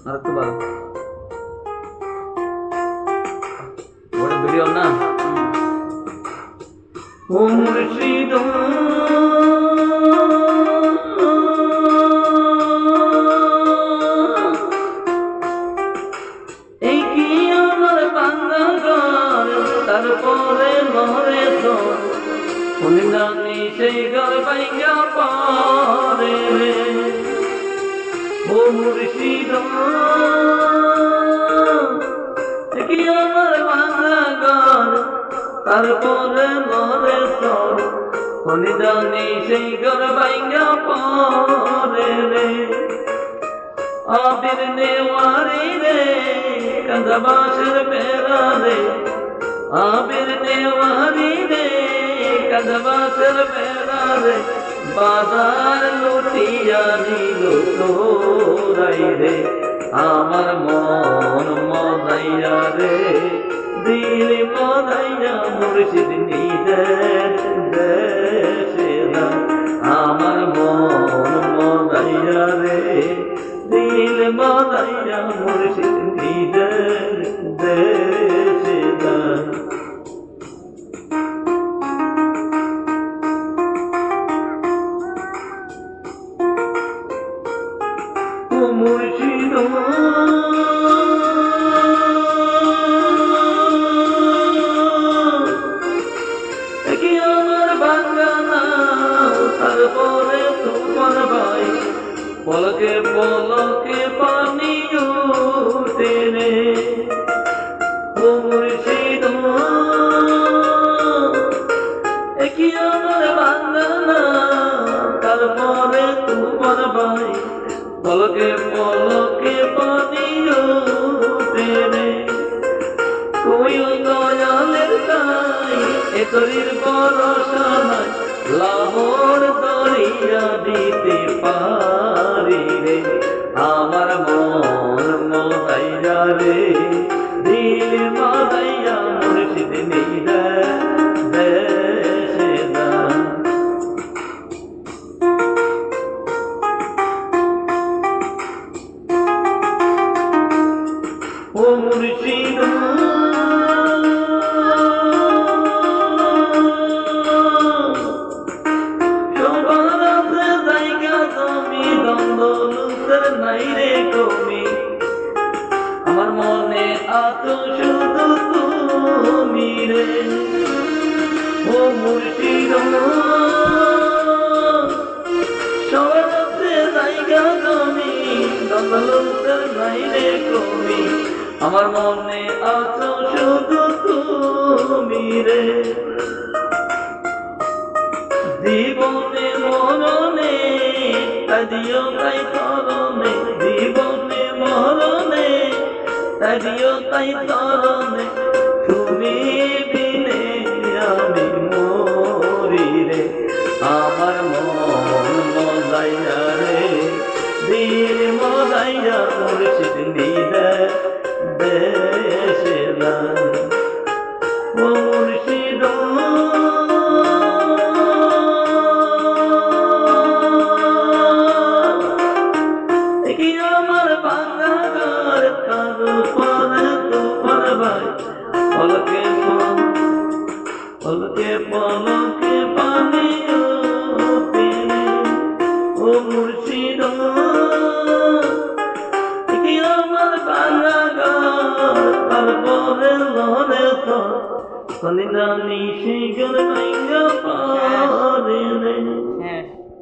আরেকটু ভালো ওটা ভিডিও না ও মুর্শিদ এই কি আমার বাংলা ঘর তারপরে মরে তো জানি সেই ঘর ভাইঙ্গা পরে রে ও মুর্শিদ কি আমার বাংলা ঘর তারপরে মরে তোর জানি সেই ঘর ভাইঙ্গা পরে রে আবির নেওয়ারি রে কাঁদাবাসের বেড়া রে আবির নেওয়ারি রে কাঁদাবাসের বেড়া রে বাজার লুটিয়া নিল তোরাই রে আমার মন মদাইয়া রে দিল মদাইয়া মুর্শিদ নিজের দেশে না আমার মন মদাইয়া রে দিল মদাইয়া মুর্শিদ নিজের দেশে না মুর্শিদ কি আমার বাংলা তারপরে তোমার ভাই পলকে পলকে পানি উঠে রে ও মুর্শিদ কি আমার বাংলা তারপরে তোমার ভাই পলকে পলকে পানি উঠে রে কইও দয়ালের তাই এতরির ভরসা নাই লাহোর দরিয়া দিতে পারি রে আমার মন মদাইয়া রে দিল মদাইয়া মুর্শিদ নিজের দেশে না ও মুর্শিদ সবার আছে জায়গা তুমি দ্বন্দ্ব নাই রে কমি আমার মনে আছো শুধু তুমি রে ও মুর্শিদ সবার আছে জায়গা তুমি দ্বন্দ্ব নাই রে কমি আমার মনে আছো শুধু তুমি রে জীবনে মরণে তাদিও তাই চরণে জীবনে মরণে তাদিও তাই চরণে তুমি বিনে আমি মরি রে আমার মন মদাইয়া রে দিল মদাইয়া মুর্শিদ নিজের দেশে না ও মুর্শিদ কি আমার বাংলা ঘর তারপরে তোমার ভাই পলকে পলকে পলকে পানি উঠে রে ও মুর্শিদ কি আমার বাংলা ঘর তারপরে লড়ে তো জানি সেই ঘর ভাইঙ্গা পরে রে